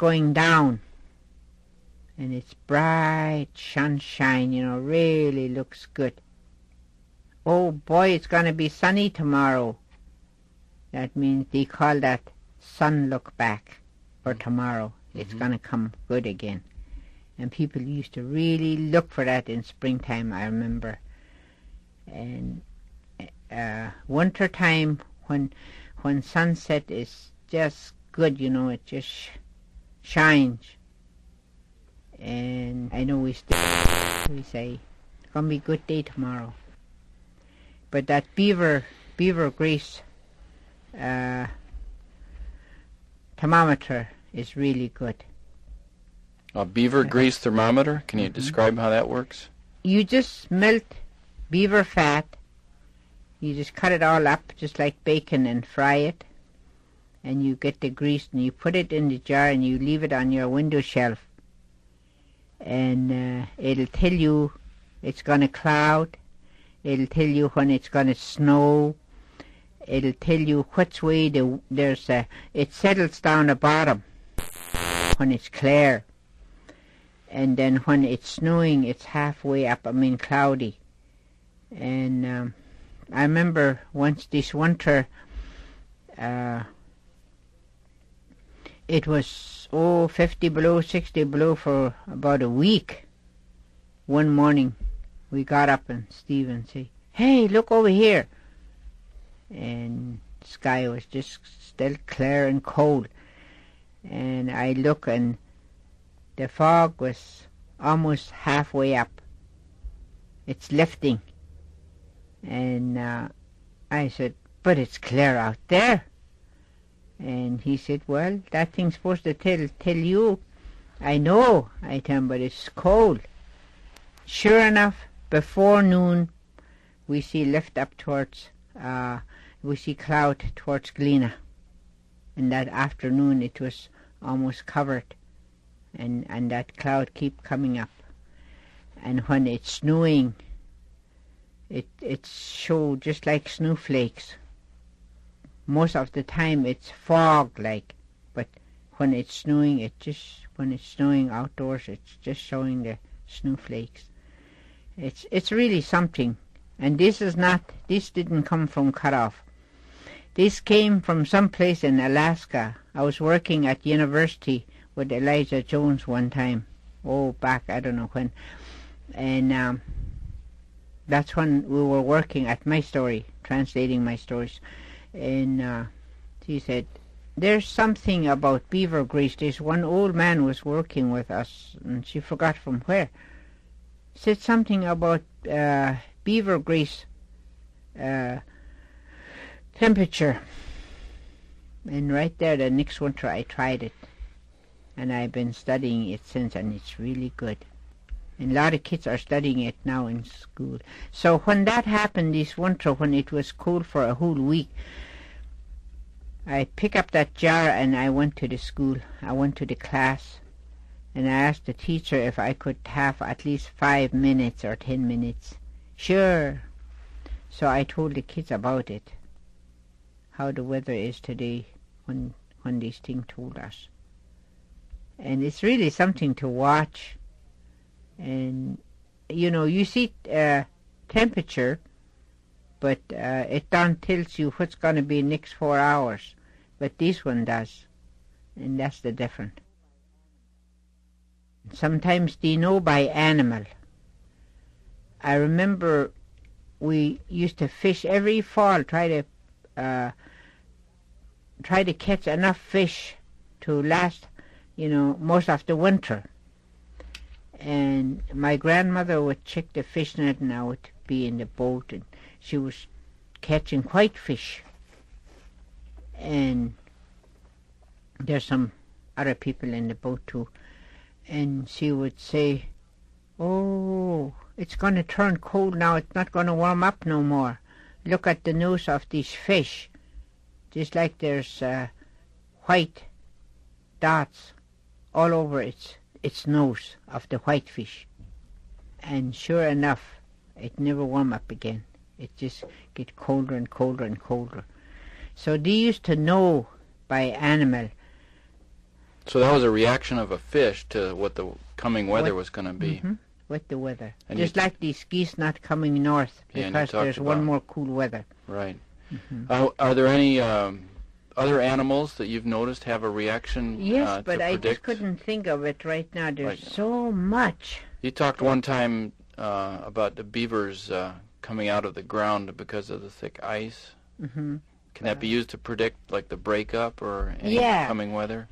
going down. And it's bright sunshine, really looks good. Oh boy, it's going to be sunny tomorrow. That means they call that sun look back for tomorrow. It's going to come good again. And people used to really look for that in springtime, I remember. And winter time, when sunset is just good, it just shines. And I know we say, it's going to be a good day tomorrow. But that beaver grease thermometer is really good. A beaver grease thermometer? Can you describe how that works? You just melt beaver fat. You just cut it all up just like bacon and fry it. And you get the grease and you put it in the jar and you leave it on your window shelf. And it'll tell you it's going to cloud. It'll tell you when it's going to snow. It'll tell you which way it settles down the bottom when it's clear. And then when it's snowing, it's halfway up, cloudy. And I remember once this winter, it was 50 below, 60 below for about a week. One morning we got up and Stephen said, "Hey, look over here." And the sky was just still clear and cold. And I look and the fog was almost halfway up. It's lifting. And I said, "But it's clear out there." And he said, "Well, that thing's supposed to tell you." "I know," I tell him, "but it's cold." Sure enough, before noon, we see lift up towards, we see cloud towards Galena. And that afternoon it was almost covered. And that cloud keep coming up. And when it's snowing, it showed just like snowflakes. Most of the time it's fog-like, but when it's snowing, when it's snowing outdoors, it's just showing the snowflakes. It's really something. And this didn't come from cutoff. This came from some place in Alaska. I was working at university with Elijah Jones one time. Back, I don't know when. And that's when we were working at my story, translating my stories. And he said, "There's something about beaver grease." This one old man was working with us, and she forgot from where. Said something about beaver grease temperature. And right there, the next winter, I tried it. And I've been studying it since, and it's really good. And a lot of kids are studying it now in school. So when that happened this winter, when it was cold for a whole week, I picked up that jar and I went to the school. I went to the class, and I asked the teacher if I could have at least 5 minutes or 10 minutes. Sure. So I told the kids about it, how the weather is today when this thing told us. And it's really something to watch. And, you see temperature, but it don't tells you what's going to be next 4 hours. But this one does. And that's the difference. Sometimes they know by animal. I remember we used to fish every fall, try to catch enough fish to last, most of the winter. And my grandmother would check the fish net, and I would be in the boat, and she was catching whitefish. And there's some other people in the boat too. And she would say, "Oh, it's going to turn cold now. It's not going to warm up no more. Look at the nose of these fish. Just like there's white dots all over its nose of the whitefish." And sure enough, it never warm up again. It just get colder and colder and colder. So they used to know by animal So that was a reaction of a fish to what the coming weather was going to be. Mm-hmm. With the weather. And just like these geese not coming north because there's one more cool weather. Right. Mm-hmm. Are there any other animals that you've noticed have a reaction Yes, but to I predict? just couldn't think of it right now. There's so much. You talked one time about the beavers coming out of the ground because of the thick ice. Mm-hmm. Can that be used to predict like the breakup or any coming weather?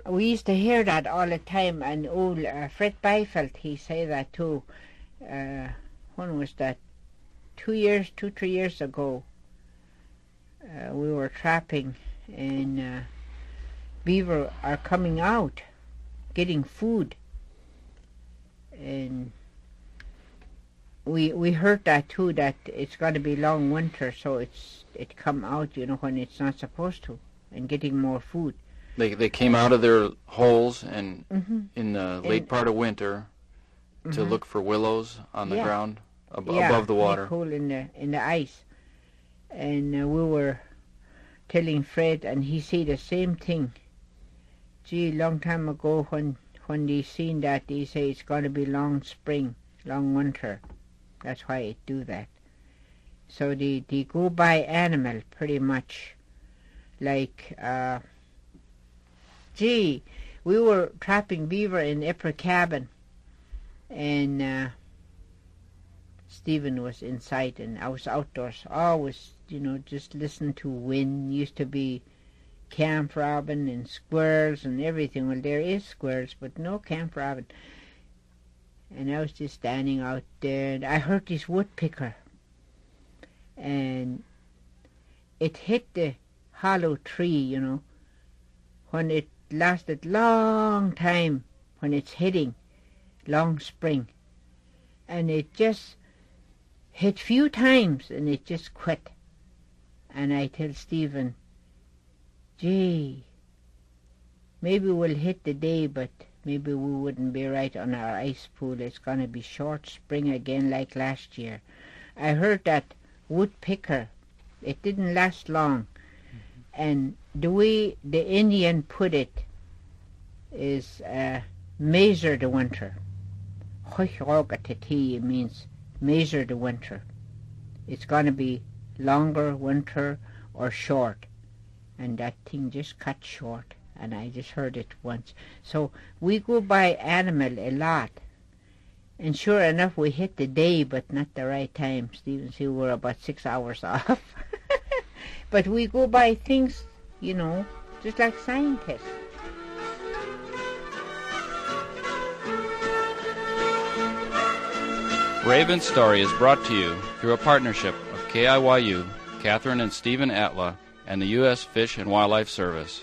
We used to hear that all the time, and old Fred Beifeld, he say that too. When was that? 2, 3 years ago. We were trapping, and beaver are coming out, getting food, and we heard that too. That it's going to be long winter, so it come out, when it's not supposed to, and getting more food. They came out of their holes and in the late part of winter to look for willows on the ground above the water. Hole in the ice, and we were telling Fred, and he said the same thing. Gee, long time ago when they seen that, they say it's going to be long spring, long winter. That's why it do that. So they go by animal pretty much, like. We were trapping beaver in upper cabin, and Stephen was inside, and I was outdoors. Always, just listen to wind. Used to be camp robin and squirrels and everything. Well, there is squirrels, but no camp robin. And I was just standing out there, and I heard this woodpecker, and it hit the hollow tree, when it lasted long time, when it's hitting, long spring, and it just hit few times, and it just quit. And I tell Stephen, gee, maybe we'll hit the day, but maybe we wouldn't be right on our ice pool. It's going to be short spring again like last year. I heard that woodpecker, it didn't last long. And the way the Indian put it is measure the winter. It means measure the winter. It's going to be longer winter or short. And that thing just cut short. And I just heard it once. So we go by animal a lot. And sure enough, we hit the day, but not the right time. Stephen said we were about 6 hours off. But we go by things, just like scientists. Raven's Story is brought to you through a partnership of KIYU, Catherine and Stephen Attla, and the U.S. Fish and Wildlife Service.